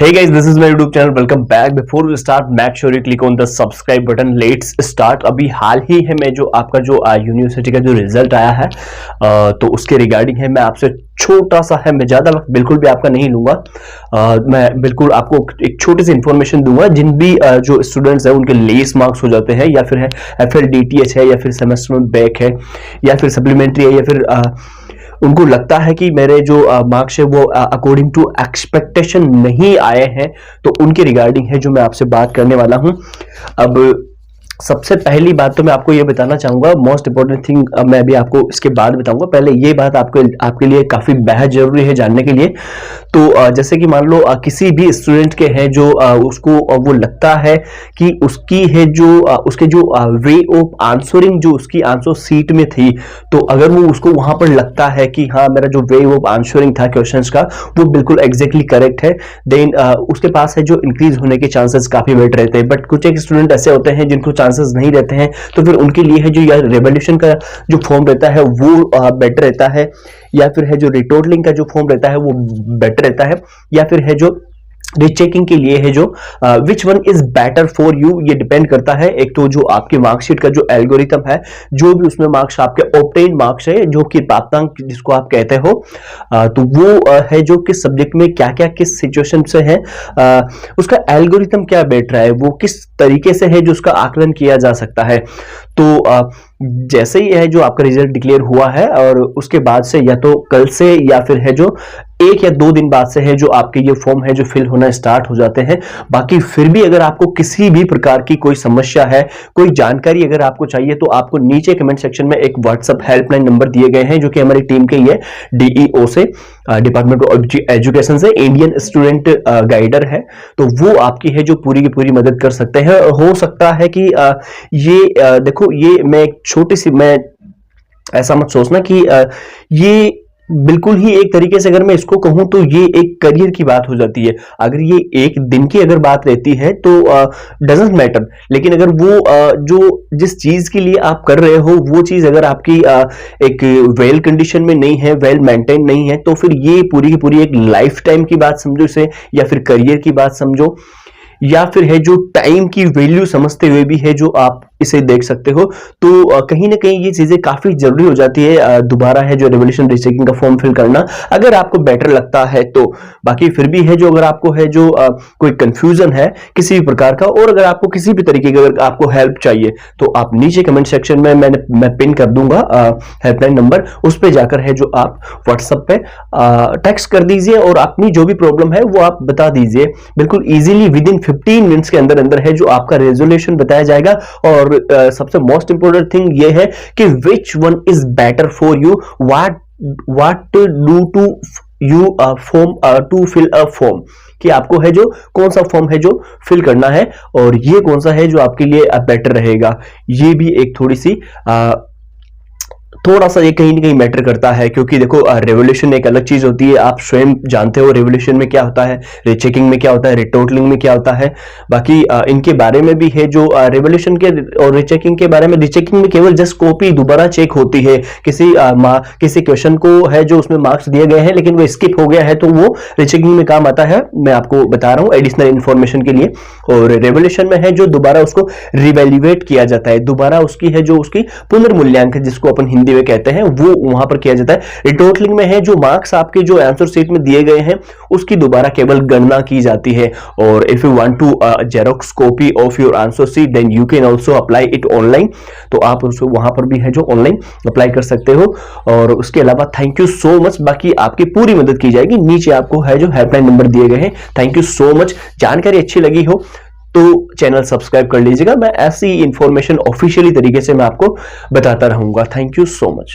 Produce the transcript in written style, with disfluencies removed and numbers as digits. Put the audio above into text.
Hey guys, this is my YouTube channel. Welcome back. Before we start, make sure you click on the subscribe button. Let's start. अभी हाल ही है मैं जो आपका जो university का जो रिजल्ट आया है तो उसके रिगार्डिंग है मैं आपसे छोटा सा है, मैं ज्यादा वक्त बिल्कुल भी आपका नहीं लूंगा। मैं बिल्कुल आपको एक छोटी सी इंफॉर्मेशन दूंगा। जिन भी जो स्टूडेंट्स हैं उनके लेस मार्क्स हो जाते हैं या फिर है FLDTH है या फिर सेमेस्टर में बैक है या फिर सप्लीमेंट्री है या फिर उनको लगता है कि मेरे जो मार्क्स है वो अकॉर्डिंग टू एक्सपेक्टेशन नहीं आए हैं, तो उनके रिगार्डिंग है जो मैं आपसे बात करने वाला हूं। अब सबसे पहली बात तो मैं आपको ये बताना चाहूंगा, मोस्ट इंपॉर्टेंट थिंग मैं अभी आपको इसके बाद बताऊंगा। पहले ये बात आपके लिए काफी बेहद जरूरी है जानने के लिए। तो जैसे कि मान लो किसी भी स्टूडेंट के हैं जो उसको वो लगता है कि उसकी है जो उसके जो वे ऑफ आंसरिंग जो उसकी आंसर सीट में थी, तो अगर वो उसको वहां पर लगता है कि हाँ मेरा जो वे ऑफ आंसरिंग था क्वेश्चंस का वो बिल्कुल एग्जैक्टली करेक्ट है, देन उसके पास है जो इंक्रीज होने के चांसेस काफी बेटर रहते हैं। बट कुछ एक स्टूडेंट ऐसे होते हैं जिनको चांसेस नहीं रहते हैं, तो फिर उनके लिए है जो यार रिवोल्यूशन का जो फॉर्म रहता है वो बेटर रहता है, या फिर है जो रिटोटलिंग का जो फॉर्म रहता है वो बेटर रहता है, या फिर है जो रीचेकिंग के लिए है जो विच one is better for you. ये डिपेंड करता है एक तो जो आपके मार्कशीट का जो एल्गोरिथम है, जो भी उसमें मार्क्स आपके ऑब्टेन मार्क्स है जो कि प्राप्तांक जिसको आप कहते हो, तो वो है जो किस सब्जेक्ट में क्या क्या किस सिचुएशन से है, उसका एल्गोरिथम क्या बैठ रहा है, वो किस तरीके से है जो उसका आकलन किया जा सकता है। तो जैसे ही है जो आपका रिजल्ट डिक्लेयर हुआ है और उसके बाद से या तो कल से या फिर है जो 1 या 2 दिन बाद से है जो आपके ये फॉर्म है जो फिल होना स्टार्ट हो जाते हैं। बाकी फिर भी अगर आपको किसी भी प्रकार की कोई समस्या है, कोई जानकारी अगर आपको चाहिए, तो आपको नीचे कमेंट सेक्शन में एक व्हाट्सएप हेल्पलाइन नंबर दिए गए हैं जो कि हमारी टीम के ये DEO से, डिपार्टमेंट ऑफ एजुकेशन से, इंडियन स्टूडेंट गाइडर है, तो वो आपकी है जो पूरी की पूरी मदद कर सकते हैं। हो सकता है कि ये देखो ये मैं एक छोटी सी, मैं ऐसा मत सोचना कि ये बिल्कुल ही एक तरीके से अगर मैं इसको कहूं तो ये एक करियर की बात हो जाती है। अगर ये एक दिन की अगर बात रहती है तो डजंट मैटर, लेकिन अगर वो जो जिस चीज के लिए आप कर रहे हो वो चीज अगर आपकी एक वेल कंडीशन में नहीं है, वेल मेंटेन नहीं है, तो फिर ये पूरी की पूरी एक लाइफ टाइम की बात समझो इसे, या फिर करियर की बात समझो, या फिर है जो टाइम की वैल्यू समझते हुए भी है जो आप इसे देख सकते हो। तो कहीं ना कहीं ये चीजें काफी जरूरी हो जाती है दोबारा है जो रिवोल्यूशन रीचेकिंग का फॉर्म फिल करना, अगर आपको बेटर लगता है तो। बाकी फिर भी है जो अगर आपको है जो कोई कंफ्यूजन है किसी भी प्रकार का, और अगर आपको किसी भी तरीके की अगर आपको हेल्प चाहिए, तो आप नीचे कमेंट सेक्शन में मैं पिन कर दूंगा हेल्पलाइन नंबर, उस पर जाकर है जो आप व्हाट्सएप पे टेक्स्ट कर दीजिए और अपनी जो भी प्रॉब्लम है वो आप बता दीजिए। बिल्कुल इजीली विद इन 15 मिनट्स के अंदर अंदर है जो आपका रेजोल्यूशन बताया जाएगा। और सबसे मोस्ट इंपोर्टेंट थिंग ये है कि which one is better for you, what to do to you form to fill a form, कि आपको है जो कौन सा फॉर्म है जो फिल करना है और ये कौन सा है जो आपके लिए बेटर रहेगा। ये भी एक थोड़ा सा ये कहीं ना कहीं मैटर करता है, क्योंकि देखो रिवोल्यूशन एक अलग चीज होती है, आप स्वयं जानते हो रिवोल्यूशन में क्या होता है, रीचेकिंग में क्या होता है, रिटोटलिंग में क्या होता है। बाकी इनके बारे में भी है जो रिवोल्यूशन के और रीचेकिंग के बारे में, रीचेकिंग में केवल जस्ट कॉपी दोबारा चेक होती है, किसी क्वेश्चन को है जो उसमें मार्क्स दिए गए हैं लेकिन वो स्किप हो गया है, तो वो रीचेकिंग में काम आता है। मैं आपको बता रहा हूँ एडिशनल इंफॉर्मेशन के लिए। और रिवोल्यूशन में है जो दोबारा उसको रिवैल्यूएट किया जाता है, दोबारा उसकी है जो उसकी पुनर्मूल्यांकन जिसको अपन हिंदी में कहते हैं वो वहां पर किया जाता है। रिटोटलिंग में है जो मार्क्स आपके जो आंसर शीट में दिए गए हैं उसकी दोबारा केवल गणना की जाती है। और if you want to xerox copy of your answer sheet then you can also apply it online, तो आप उसको वहां पर भी है जो ऑनलाइन अप्लाई कर सकते हो। और उसके अलावा थैंक यू सो मच, बाकी आपकी पूरी मदद की जाएगी। नीचे आपको है जो हेल्पलाइन नंबर दिए गए हैं। Thank you so much. जानकारी अच्छी लगी हो तो चैनल सब्सक्राइब कर लीजिएगा। मैं ऐसी इंफॉर्मेशन ऑफिशियली तरीके से मैं आपको बताता रहूंगा। Thank you so much.